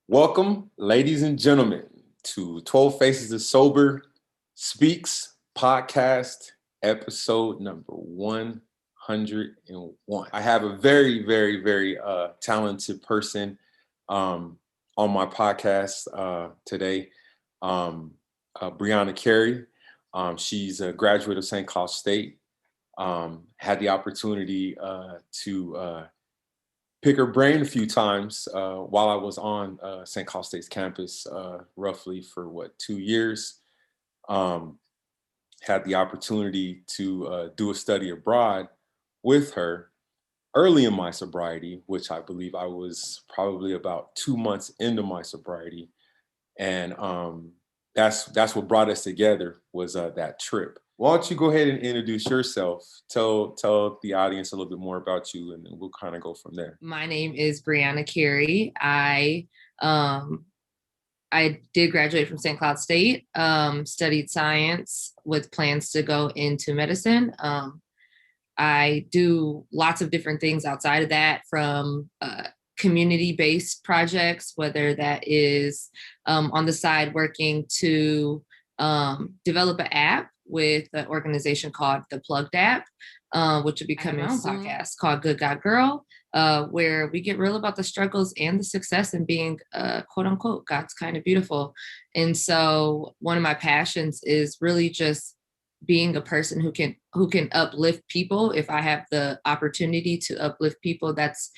Welcome, ladies and gentlemen, to 12 Faces of Sober Speaks podcast, episode number 101. I have a very talented person on my podcast today, Brianna Carey. She's a graduate of St. Cloud State. Had the opportunity to pick her brain a few times while I was on St. Cloud State's campus, roughly for 2 years. Had the opportunity to do a study abroad with her early in my sobriety, which I believe I was probably about 2 months into my sobriety. And that's what brought us together was that trip. Why don't you go ahead and introduce yourself? Tell the audience a little bit more about you, and then we'll kind of go from there. My name is Brianna Carey. I did graduate from St. Cloud State, studied science with plans to go into medicine. I do lots of different things outside of that, from community-based projects, whether that is on the side working to develop an app with an organization called The Plugged App, which will be coming on a podcast called Good God Girl, where we get real about the struggles and the success in being quote unquote God's kind of beautiful. And so one of my passions is really just being a person who can uplift people. If I have the opportunity to uplift people, that's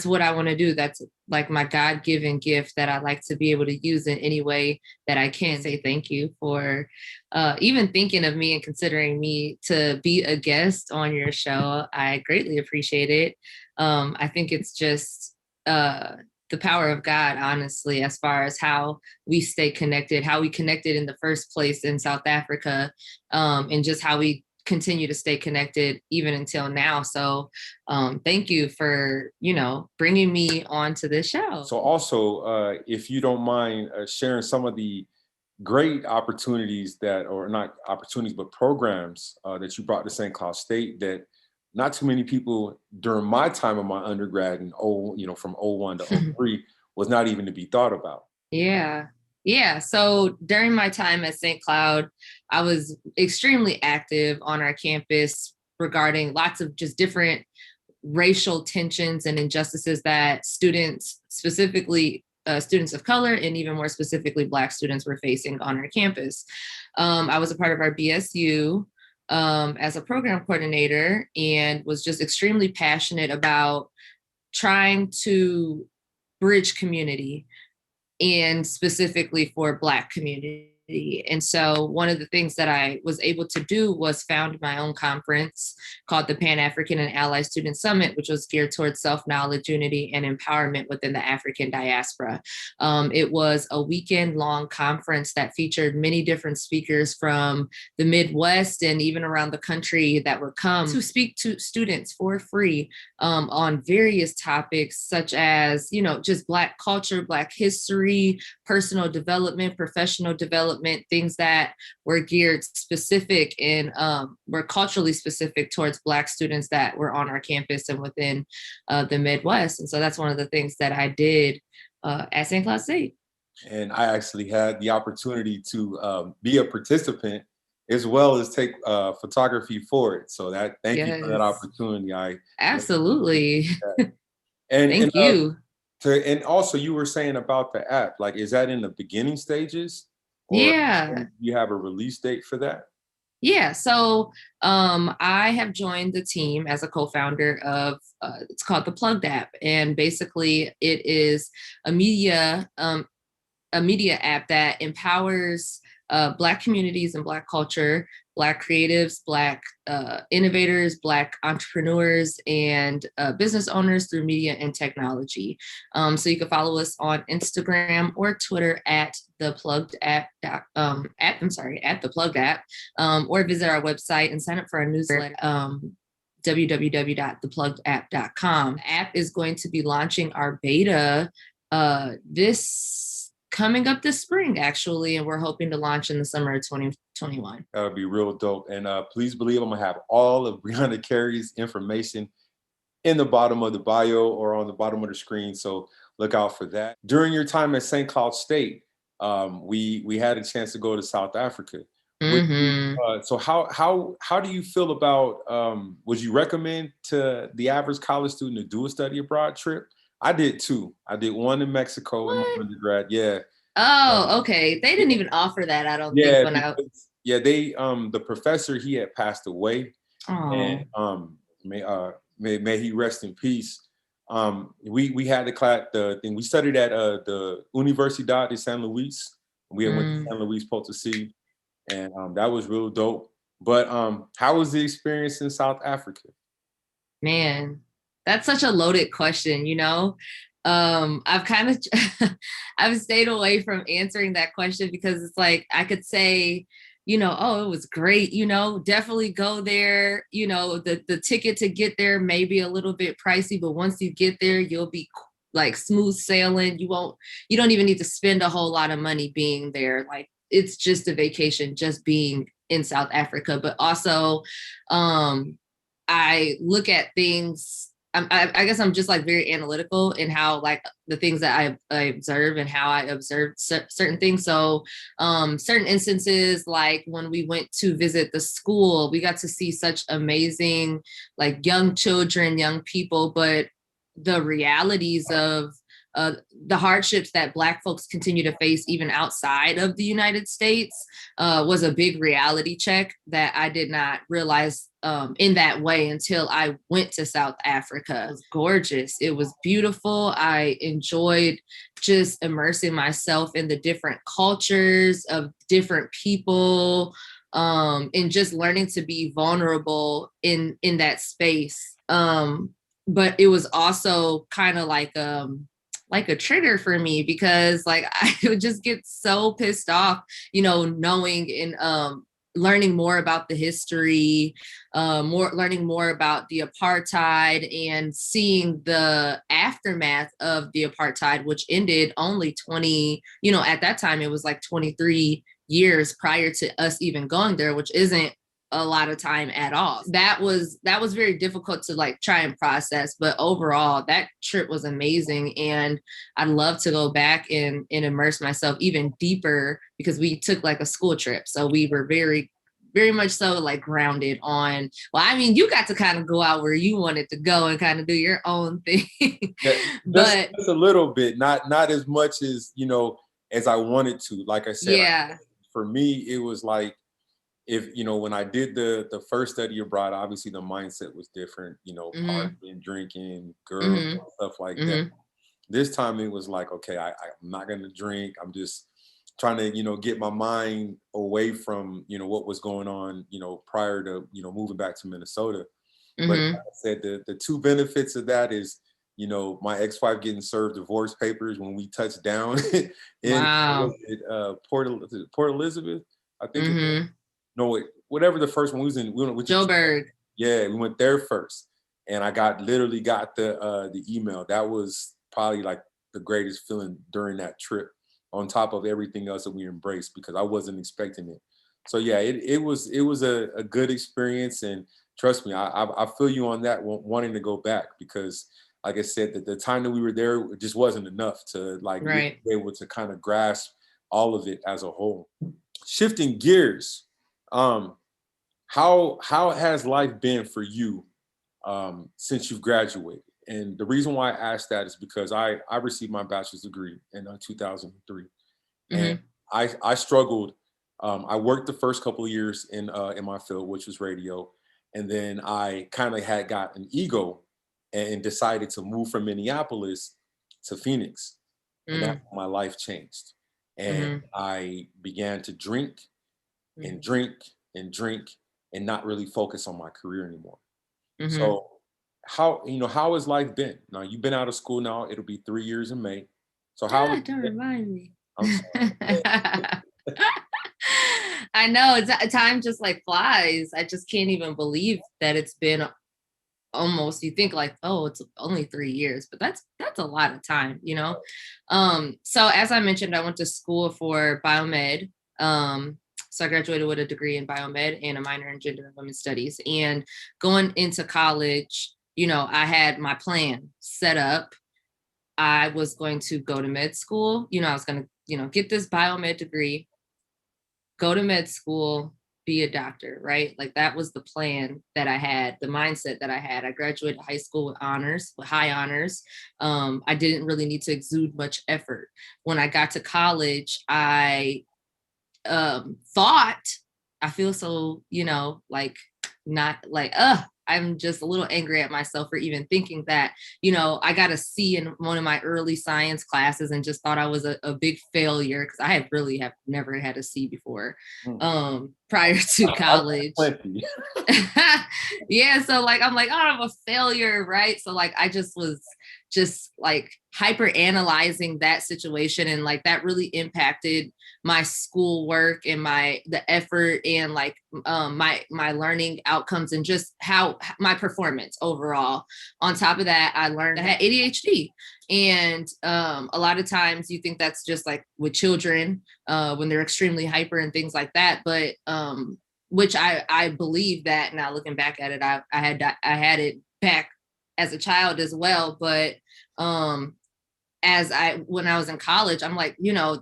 what I want to do. That's like my God-given gift that I like to be able to use in any way that I can. Say thank you for even thinking of me and considering me to be a guest on your show. I greatly appreciate it. I think it's just the power of God, honestly, as far as how we stay connected, how we connected in the first place in South Africa, and just how we continue to stay connected even until now. So thank you for, bringing me onto this show. So also, if you don't mind sharing some of the great opportunities or not opportunities, but programs that you brought to St. Cloud State that not too many people during my time of my undergrad and from 01 to 03 was not even to be thought about. Yeah. So during my time at St. Cloud, I was extremely active on our campus regarding lots of just different racial tensions and injustices that students, specifically students of color, and even more specifically Black students, were facing on our campus. I was a part of our BSU as a program coordinator, and was just extremely passionate about trying to bridge community, and specifically for Black community. And so one of the things that I was able to do was found my own conference called the Pan-African and Allied Student Summit, which was geared towards self-knowledge, unity, and empowerment within the African diaspora. It was a weekend-long conference that featured many different speakers from the Midwest and even around the country that would come to speak to students for free on various topics, such as, just Black culture, Black history, personal development, professional development, things that were geared specific and were culturally specific towards Black students that were on our campus and within the Midwest. And so that's one of the things that I did at St. Cloud State. And I actually had the opportunity to be a participant as well as take photography for it. So thank you for that opportunity. Absolutely. And thank you. And also you were saying about the app, like, is that in the beginning stages? Or yeah. You have a release date for that? Yeah. So I have joined the team as a co-founder of, it's called the Plugged App. And basically it is a media app that empowers Black communities and Black culture, Black creatives, Black innovators, Black entrepreneurs, and business owners through media and technology. So you can follow us on Instagram or Twitter at the Plugged App, at the Plugged App, or visit our website and sign up for our newsletter. www.thepluggedapp.com. The app is going to be launching our beta coming up this spring, actually, and we're hoping to launch in the summer of 2021. That would be real dope. And please believe I'm gonna have all of Brianna Carey's information in the bottom of the bio or on the bottom of the screen. So look out for that. During your time at St. Cloud State, we had a chance to go to South Africa. Hmm. So how do you feel about? Would you recommend to the average college student to do a study abroad trip? I did two. I did one in Mexico in my What? undergrad. Yeah, Oh, okay. They didn't even offer that, I don't think, yeah, when I. because yeah, they the professor, he had passed away, and Oh. may he rest in peace. We had the class, the thing we studied at the Universidad de San Luis. We had went to Mm. San Luis Potosi, and that was real dope. But how was the experience in South Africa? Man, that's such a loaded question, you know? I've kind of I've stayed away from answering that question because it's like I could say, oh, it was great, definitely go there. The ticket to get there may be a little bit pricey, but once you get there, you'll be like smooth sailing. You don't even need to spend a whole lot of money being there. Like it's just a vacation, just being in South Africa, but also I look at things. I guess I'm just like very analytical in how like the things that I observe and how I observe certain things. So certain instances, like when we went to visit the school, we got to see such amazing like young children, young people, but the realities of the hardships that Black folks continue to face even outside of the United States was a big reality check that I did not realize in that way until I went to South Africa. It was gorgeous. It was beautiful. I enjoyed just immersing myself in the different cultures of different people, and just learning to be vulnerable in that space. But it was also kind of like a trigger for me because like I would just get so pissed off, knowing and learning more about the history, learning more about the apartheid and seeing the aftermath of the apartheid, which ended only 20, at that time it was like 23 years prior to us even going there, which isn't a lot of time at all. That was very difficult to like try and process, but overall that trip was amazing, and I'd love to go back and immerse myself even deeper because we took like a school trip, so we were very very much so like grounded on, well, I mean, you got to kind of go out where you wanted to go and kind of do your own thing. Yeah, But just a little bit, not as much as as I wanted to. Like I said, yeah. for me, it was like if when I did the first study abroad, obviously the mindset was different. Hmm. Partying, drinking, girls, Hmm. stuff like that. Hmm. This time it was like, okay, I'm not gonna drink. I'm just trying to get my mind away from what was going on prior to moving back to Minnesota. But like Hmm. I said, the two benefits of that is my ex-wife getting served divorce papers when we touched down in Wow. Port Elizabeth, I think it was. Hmm. No, whatever the first one we was in. We went to Joburg. yeah, we went there first, and I literally got the email. That was probably like the greatest feeling during that trip, on top of everything else that we embraced because I wasn't expecting it. So yeah, it was a good experience, and trust me, I feel you on that, wanting to go back because, like I said, that the time that we were there it just wasn't enough to like really Right. be able to kind of grasp all of it as a whole. Shifting gears, um, how has life been for you since you've graduated? And the reason why I asked that is because I received my bachelor's degree in 2003, and Hmm. I struggled. I worked the first couple of years in my field, which was radio, and then I kind of had got an ego and decided to move from Minneapolis to Phoenix, and that's Hmm. when my life changed. And Hmm. I began to drink and Hmm. drink and drink and not really focus on my career anymore. Hmm. So how has life been? Now you've been out of school now, it'll be 3 years in May. So how has Ah, it don't been? remind me. I'm sorry. I know time just like flies. I just can't even believe that it's been almost, you think like, oh, it's only 3 years, but that's a lot of time, so as I mentioned, I went to school for biomed. So I graduated with a degree in biomed and a minor in gender and women's studies, and going into college, I had my plan set up. I was going to go to med school. I was going to, get this biomed degree, go to med school, be a doctor, right? Like that was the plan that I had, the mindset that I had. I graduated high school with honors, with high honors. I didn't really need to exude much effort. When I got to college, I thought, I feel so, like not like, I'm just a little angry at myself for even thinking that, I got a C in one of my early science classes and just thought I was a big failure because I have never had a C before prior to college. Yeah, so like I'm like, oh, I'm a failure, right? So like I just was just like hyper analyzing that situation, and like that really impacted my schoolwork and the effort and like my learning outcomes and just how my performance overall. On top of that, I learned I had ADHD, and a lot of times you think that's just like with children when they're extremely hyper and things like that, but which I believe that now looking back at it, I had it back as a child as well. But when I was in college, I'm like,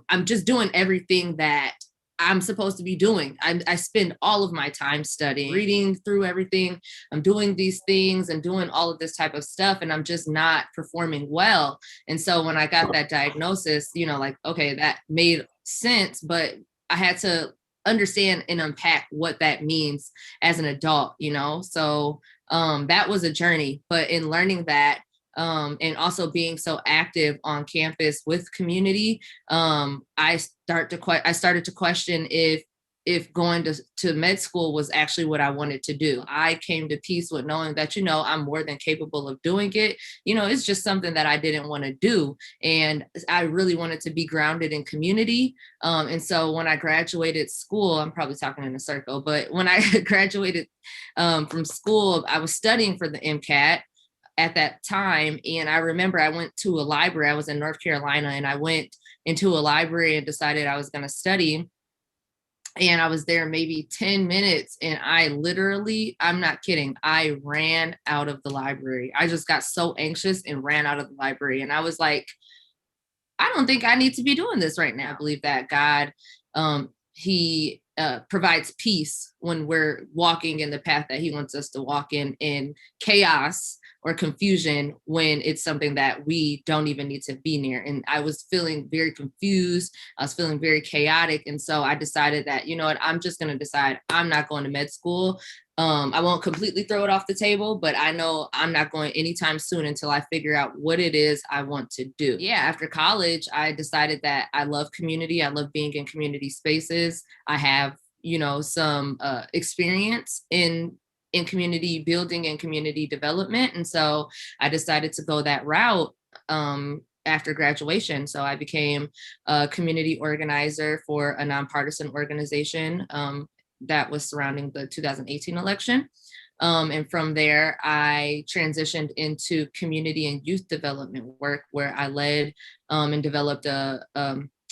I'm just doing everything that I'm supposed to be doing. I spend all of my time studying, reading through everything. I'm doing these things and doing all of this type of stuff, and I'm just not performing well. And so when I got that diagnosis, like, okay, that made sense, but I had to understand and unpack what that means as an adult, So that was a journey. But in learning that, and also being so active on campus with community, I started to question if going to med school was actually what I wanted to do. I came to peace with knowing that, I'm more than capable of doing it. It's just something that I didn't want to do. And I really wanted to be grounded in community. And so when I graduated school, I'm probably talking in a circle, but when I graduated from school, I was studying for the MCAT at that time. And I remember I went to a library. I was in North Carolina, and I went into a library and decided I was going to study. And I was there maybe 10 minutes, and I'm not kidding, I ran out of the library. I just got so anxious and ran out of the library. And I was like, I don't think I need to be doing this right now. I believe that God, he provides peace when we're walking in the path that he wants us to walk in chaos or confusion when it's something that we don't even need to be near. And I was feeling very confused. I was feeling very chaotic. And so I decided that, you know what, I'm just going to decide I'm not going to med school. I won't completely throw it off the table, but I know I'm not going anytime soon until I figure out what it is I want to do. Yeah, after college, I decided that I love community. I love being in community spaces. I have, some experience in community building and community development. And so I decided to go that route after graduation. So I became a community organizer for a nonpartisan organization that was surrounding the 2018 election. And from there, I transitioned into community and youth development work, where I led and developed a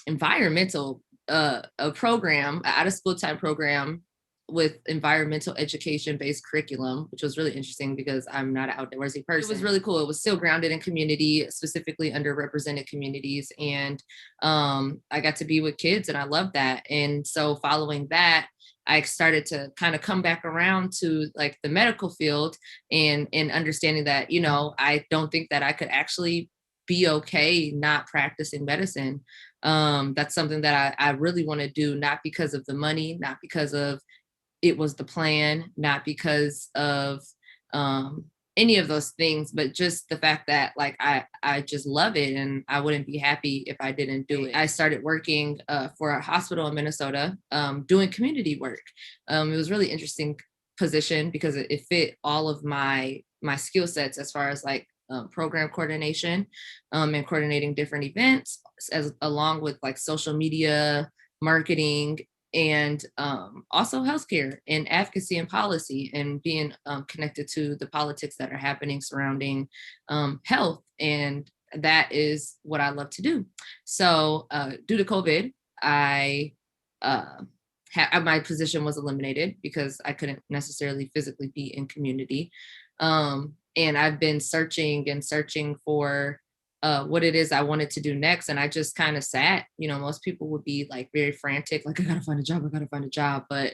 environmental a program, an out of school time program with environmental education based curriculum, which was really interesting because I'm not an outdoorsy person. It was really cool. It was still grounded in community, specifically underrepresented communities. And I got to be with kids, and I loved that. And so following that, I started to kind of come back around to like the medical field and understanding that, I don't think that I could actually be okay not practicing medicine. That's something that I really want to do, not because of the money, not because of it was the plan, not because of any of those things, but just the fact that like I just love it, and I wouldn't be happy if I didn't do it. I started working for a hospital in Minnesota doing community work. It was really interesting position because it fit all of my skill sets as far as like program coordination and coordinating different events, along with like social media, marketing, and also healthcare and advocacy and policy, and being connected to the politics that are happening surrounding health. And that is what I love to do. So due to COVID, my position was eliminated because I couldn't necessarily physically be in community. And I've been searching for what it is I wanted to do next. And I just kind of sat, most people would be like very frantic, like, I gotta find a job, I gotta find a job. But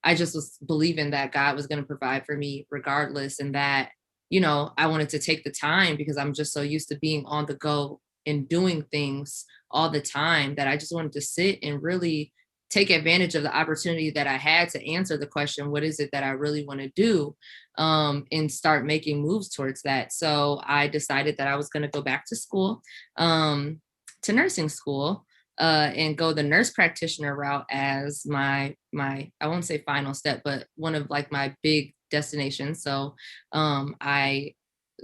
I just was believing that God was going to provide for me regardless. And that, I wanted to take the time because I'm just so used to being on the go and doing things all the time that I just wanted to sit and really take advantage of the opportunity that I had to answer the question, what is it that I really want to do? And start making moves towards that. So I decided that I was going to go back to school, to nursing school, and go the nurse practitioner route as my I won't say final step, but one of like my big destinations. So I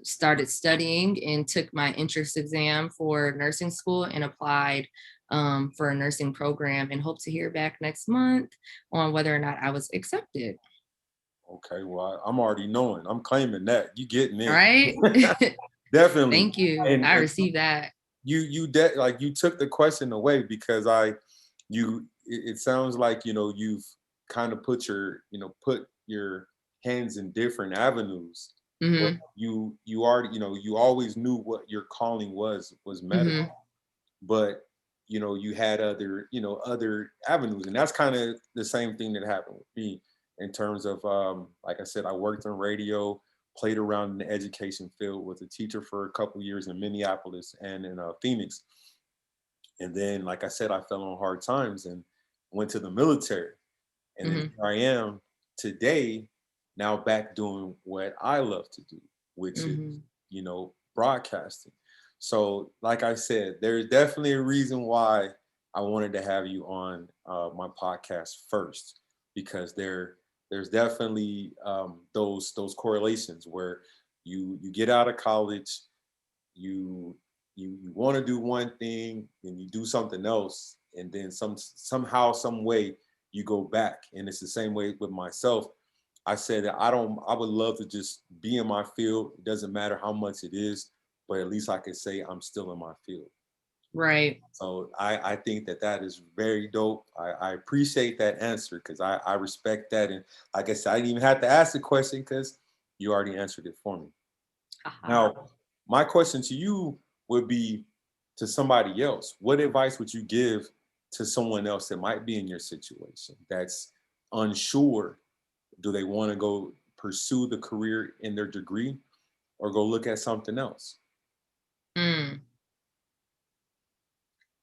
started studying and took my entrance exam for nursing school and applied for a nursing program, and hope to hear back next month on whether or not I was accepted. Okay, well, I'm already knowing. I'm claiming that. You getting All in. right. Definitely. Thank you. And I received that. like you took the question away because it sounds like, you've kind of put your hands in different avenues. But Hmm. you already, you always knew what your calling was medical. Hmm. But you had other avenues, and that's kind of the same thing that happened with me in terms of, like I said, I worked on radio, played around in the education field, was a teacher for a couple years in Minneapolis and in Phoenix. And then, like I said, I fell on hard times and went to the military. And then Hmm. here I am today, now back doing what I love to do, which is, Hmm. broadcasting. So, like I said, there's definitely a reason why I wanted to have you on my podcast first, because there's definitely those correlations where you get out of college, you you want to do one thing and you do something else, and then somehow some way you go back. And it's the same way with myself. I said that I would love to just be in my field. It doesn't matter how much it is, but at least I can say I'm still in my field. Right. So I think that is very dope. I appreciate that answer because I respect that. And like I said, I didn't even have to ask the question because you already answered it for me. Haha. Now, my question to you would be, to somebody else, what advice would you give to someone else that might be in your situation that's unsure? Do they want to go pursue the career in their degree or go look at something else? Mm.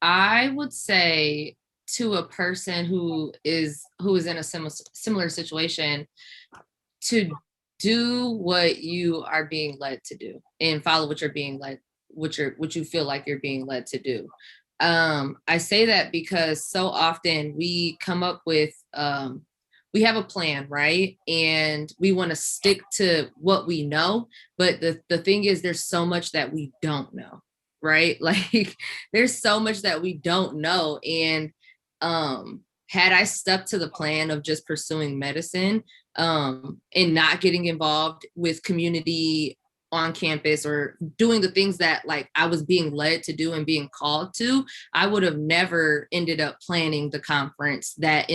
I would say to a person who is in a similar situation, to do what you are being led to do and follow what you're being led, what you feel like you're being led to do. I say that because so often we come up with, we have a plan, right? And we want to stick to what we know. But the thing is, there's so much that we don't know, right? Like there's so much that we don't know. And had I stuck to the plan of just pursuing medicine, and not getting involved with community on campus or doing the things that like I was being led to do and being called to, I would have never ended up planning the conference that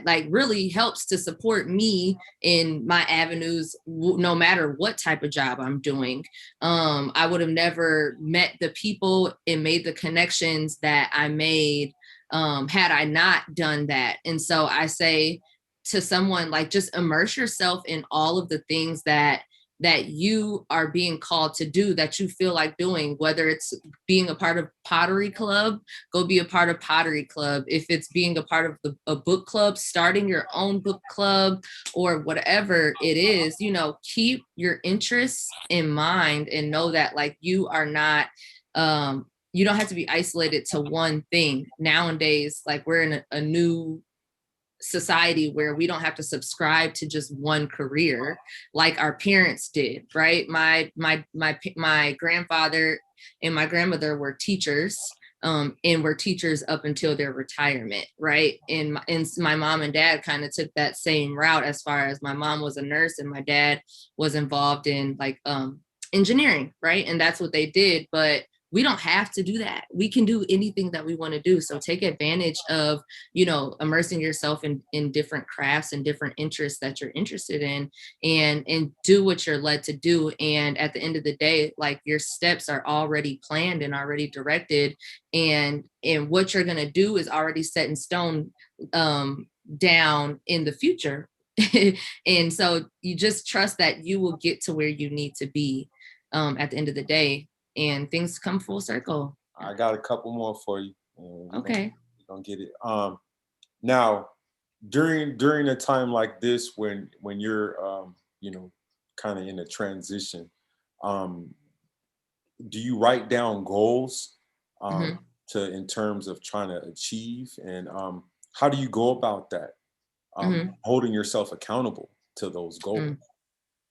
like really helps to support me in my avenues, no matter what type of job I'm doing. I would have never met the people and made the connections that I made, had I not done that. And so I say to someone, like, just immerse yourself in all of the things that you are being called to do, that you feel like doing, whether it's being a part of pottery club, go be a part of pottery club. If it's being a part of a book club, starting your own book club, or whatever it is, keep your interests in mind and know that like you are not, you don't have to be isolated to one thing. Nowadays, like we're in a new society where we don't have to subscribe to just one career like our parents did, right? My grandfather and my grandmother were teachers, and were teachers up until their retirement, right? And my mom and dad kind of took that same route, as far as my mom was a nurse and my dad was involved in like engineering, right? And that's what they did. But we don't have to do that. We can do anything that we want to do. So take advantage of, immersing yourself in different crafts and different interests that you're interested in, and do what you're led to do. And at the end of the day, like, your steps are already planned and already directed, and what you're going to do is already set in stone, down in the future. And so you just trust that you will get to where you need to be, at the end of the day, and things come full circle. I got a couple more for you. And Okay. we gonna get it. Now, during a time like this, when you're kind of in a transition, um, do you write down goals, Hmm. to in terms of trying to achieve, and how do you go about that? Hmm. Holding yourself accountable to those goals.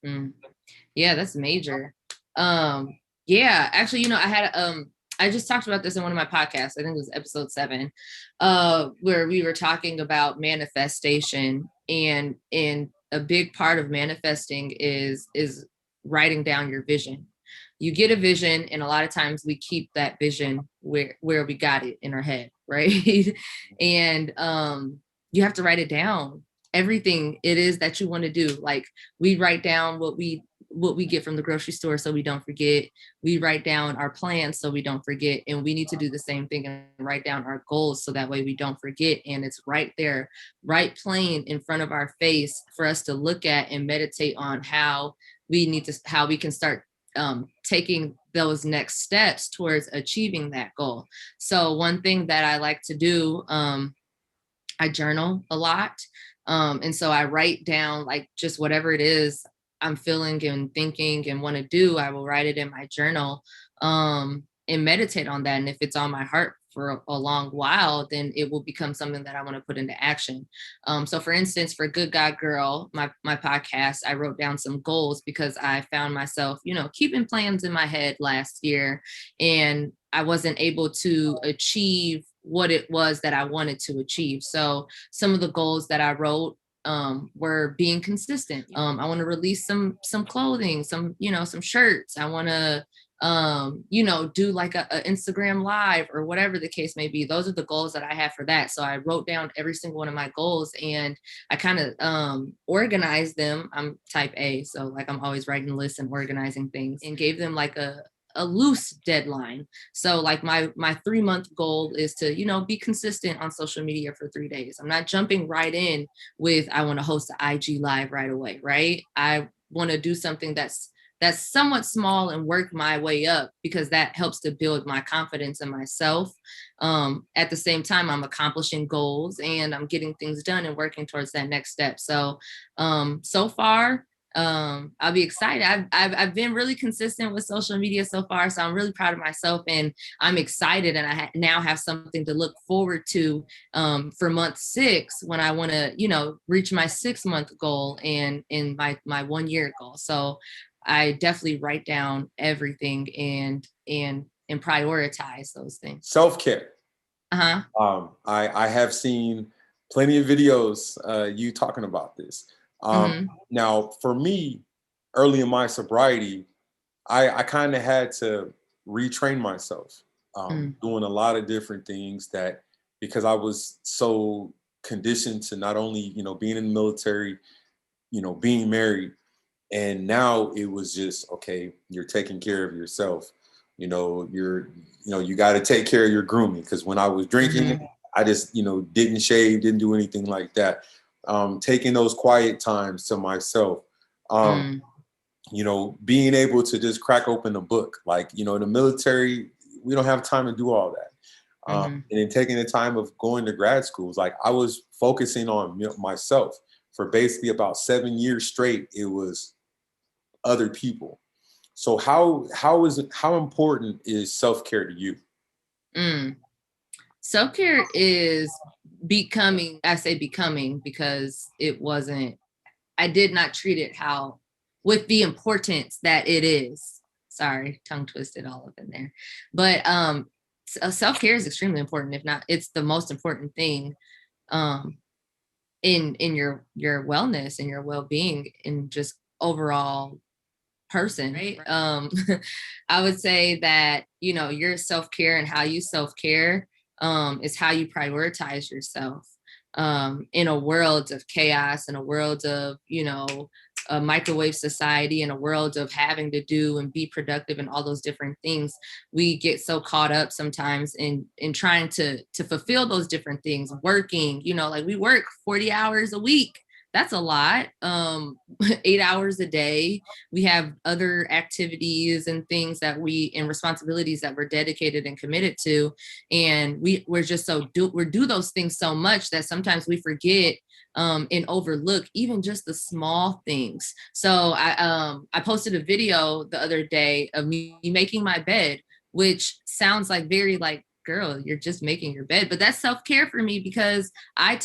Mm. Yeah, that's major. Yeah, actually, I just talked about this in one of my podcasts. I think it was episode 7, where we were talking about manifestation, and a big part of manifesting is writing down your vision. You get a vision, and a lot of times we keep that vision where we got it in our head, right? And you have to write it down. Everything it is that you want to do. Like, we write down what we get from the grocery store so we don't forget. We write down our plans so we don't forget, and we need to do the same thing and write down our goals so that way we don't forget, and it's right there, right plain in front of our face for us to look at and meditate on how we can start, taking those next steps towards achieving that goal. So one thing that I like to do, I journal a lot. And so I write down, like, just whatever it is I'm feeling and thinking and want to do, I will write it in my journal, and meditate on that. And if it's on my heart for a long while, then it will become something that I want to put into action. So for instance, for Good God Girl, my podcast, I wrote down some goals because I found myself, keeping plans in my head last year, and I wasn't able to achieve what it was that I wanted to achieve. So some of the goals that I wrote, were being consistent. I want to release some clothing, some shirts. I want to, do like a Instagram live or whatever the case may be. Those are the goals that I have for that. So I wrote down every single one of my goals, and I kind of, organized them. I'm type A, so like I'm always writing lists and organizing things, and gave them like a loose deadline. So like my 3-month goal is to, be consistent on social media for 3 days. I'm not jumping right in with, I want to host an IG live right away, right? I want to do something that's somewhat small and work my way up, because that helps to build my confidence in myself. At the same time, I'm accomplishing goals and I'm getting things done and working towards that next step. So so far, I'll be excited. I've been really consistent with social media so far, so I'm really proud of myself, and I'm excited, and I now have something to look forward to, for month 6, when I want to, reach my 6-month goal and in my 1 year goal. So I definitely write down everything, and prioritize those things. Self care. Uh-huh. I have seen plenty of videos, you talking about this. Mm-hmm. Now, for me, early in my sobriety, I kind of had to retrain myself, Mm-hmm. doing a lot of different things, that because I was so conditioned to not only, being in the military, being married, and now it was just, okay, you're taking care of yourself. You got to take care of your grooming, because when I was Mm-hmm. drinking, I just, didn't shave, didn't do anything like that. Taking those quiet times to myself. Um, Mm-hmm. Being able to just crack open a book. Like, in the military, we don't have time to do all that. Mm-hmm. And then taking the time of going to grad schools, like I was focusing on myself for basically about 7 years straight. It was other people. So how important is self-care to you? Mm. Self-care is becoming, I say becoming because I did not treat it how, with the importance that it is. Sorry, tongue twisted all up in there. But self-care is extremely important. If not, it's the most important thing, um, in your wellness and your well-being, and just overall person, right? I would say that, you know, your self-care and how you self-care is how you prioritize yourself in a world of chaos, in a world of, you know, a microwave society, in a world of having to do and be productive and all those different things. We get so caught up sometimes in trying to fulfill those different things, working, you know, like we work 40 hours a week. That's a lot. 8 hours a day. We have other activities and things that we and responsibilities that we're dedicated and committed to, and we're just we do those things so much that sometimes we forget and overlook even just the small things. So I posted a video the other day of me making my bed, which sounds like very like, girl, you're just making your bed, but that's self-care for me because I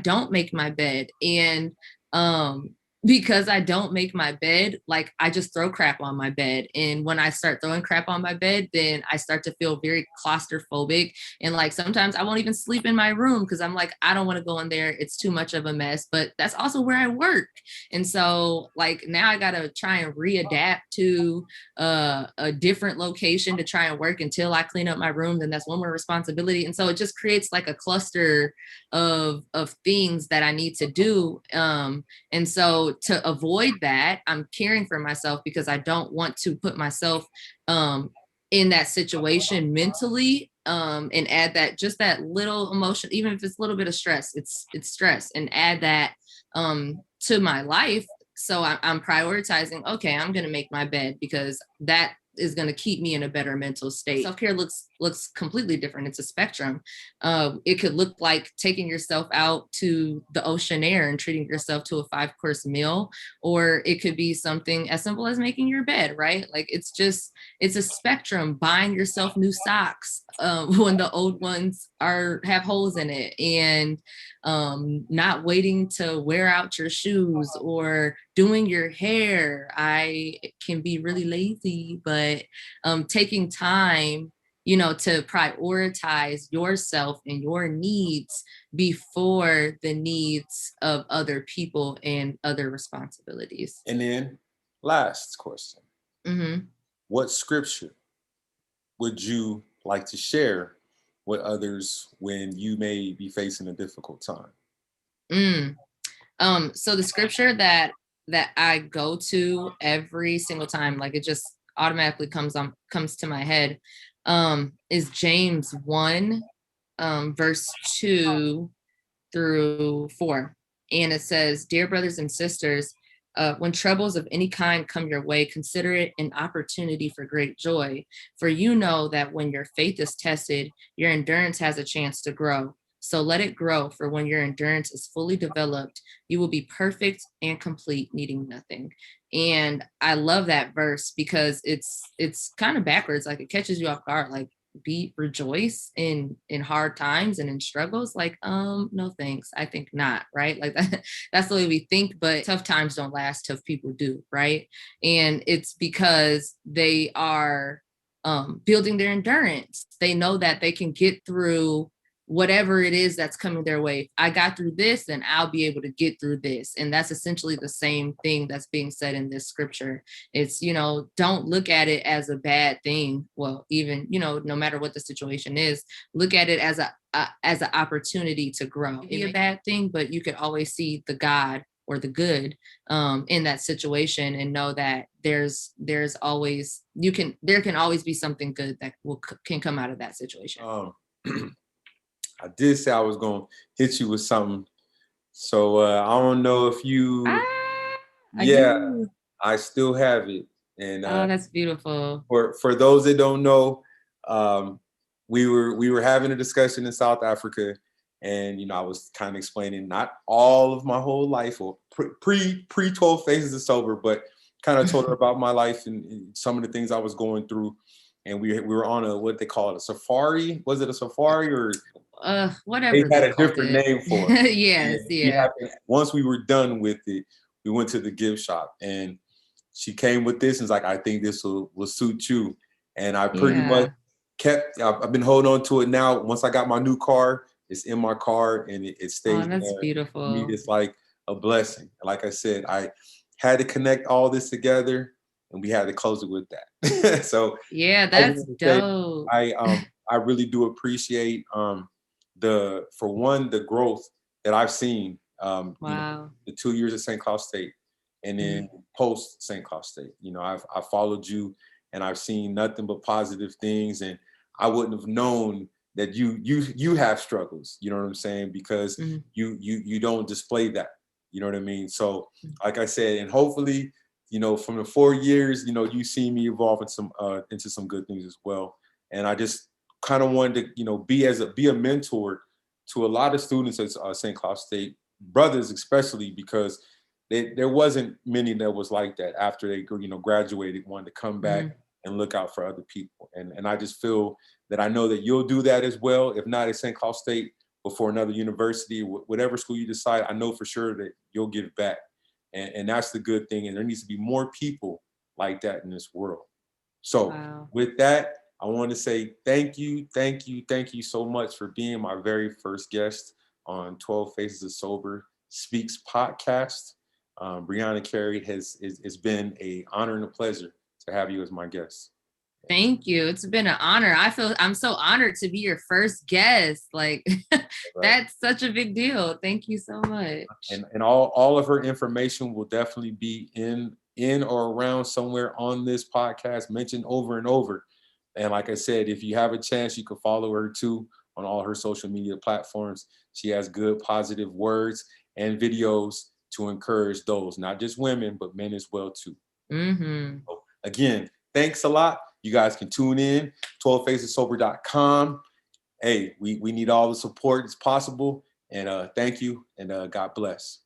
don't make my bed. And um because I don't make my bed, like I just throw crap on my bed. And when I start throwing crap on my bed, then I start to feel very claustrophobic. And like sometimes I won't even sleep in my room because I'm like, I don't want to go in there. It's too much of a mess. But that's also where I work. And so like now I gotta try and readapt to a different location to try and work until I clean up my room. Then that's one more responsibility. And so it just creates like a cluster of things that I need to do. And so to avoid that, I'm caring for myself because I don't want to put myself in that situation mentally, and add that just that little emotion, even if it's a little bit of stress, it's stress, and add that to my life. So I'm prioritizing, okay, I'm going to make my bed because that is going to keep me in a better mental state. Self-care looks completely different. It's a spectrum. It could look like taking yourself out to the ocean air and treating yourself to a 5-course meal, or it could be something as simple as making your bed, right? Like it's a spectrum. Buying yourself new socks when the old ones have holes in it, and not waiting to wear out your shoes, or doing your hair. I can be really lazy, but taking time, you know, to prioritize yourself and your needs before the needs of other people and other responsibilities. And then last question. Mm-hmm. What scripture would you like to share with others when you may be facing a difficult time? Mm. So the scripture that I go to every single time, like it just automatically comes to my head, is James 1, verse 2 through 4. And it says, "Dear brothers and sisters, when troubles of any kind come your way, consider it an opportunity for great joy. For you know that when your faith is tested, your endurance has a chance to grow. So let it grow, for when your endurance is fully developed, you will be perfect and complete, needing nothing." And I love that verse because it's kind of backwards. Like it catches you off guard. Like be rejoice in hard times and in struggles, like no thanks, I think not, right? Like that's the way we think, but tough times don't last, tough people do, right? And it's because they are building their endurance. They know that they can get through whatever it is that's coming their way. If I got through this, then I'll be able to get through this. And that's essentially the same thing that's being said in this scripture. It's, you know, don't look at it as a bad thing. Well, even, you know, no matter what the situation is, look at it as as an opportunity to grow. It be a bad thing, but you could always see the God or the good in that situation, and know that there's always there can always be something good that can come out of that situation. I did say I was going to hit you with something. So I don't know if you, yeah, I still have it. And oh, that's beautiful. For those that don't know, we were having a discussion in South Africa, and you know I was kind of explaining not all of my whole life or pre 12 phases of sober, but kind of told her about my life and some of the things I was going through. And we were on a what they call it, a safari. Was it a safari or whatever they had a different name for it? Yes, yeah. Once we were done with it, we went to the gift shop, and she came with this and was like, "I think this will suit you." And I pretty much I've been holding on to it now. Once I got my new car, it's in my car, and it stays that's there. beautiful. For me, it's like a blessing. Like I said, I had to connect all this together. and we had to close it with that. So Yeah, I that's want to say dope. I really do appreciate the for one the growth that I've seen. Wow. The 2 years at St. Cloud State, and then Mm, post St. Cloud State. I've followed you, and I've seen nothing but positive things, and I wouldn't have known that you have struggles. You know what I'm saying? Because mm, you don't display that. You know what I mean? So, mm. like I said, and hopefully, from the 4 years, you see me evolve into some good things as well. And I just kind of wanted to, be a mentor to a lot of students at St. Cloud State, brothers especially, because there wasn't many that was like that after they graduated, wanted to come back Mhm. and look out for other people. And I just feel that I know that you'll do that as well. If not at St. Cloud State, before another university, whatever school you decide, I know for sure that you'll give back. And that's the good thing. And there needs to be more people like that in this world. So Wow. with that, I want to say thank you, thank you, thank you so much for being my very first guest on 12 Faces of Sober Speaks podcast. Brianna Carey, it's been an honor and a pleasure to have you as my guest. Thank you. It's been an honor. I'm so honored to be your first guest. Like Right. that's such a big deal. Thank you so much. And all of her information will definitely be in or around somewhere on this podcast, mentioned over and over. And like I said, if you have a chance, you can follow her too on all her social media platforms. She has good, positive words and videos to encourage those, not just women, but men as well too. Hmm. So again, thanks a lot. You guys can tune in, 12facessober.com. Hey, we need all the support as possible. And thank you, and God bless.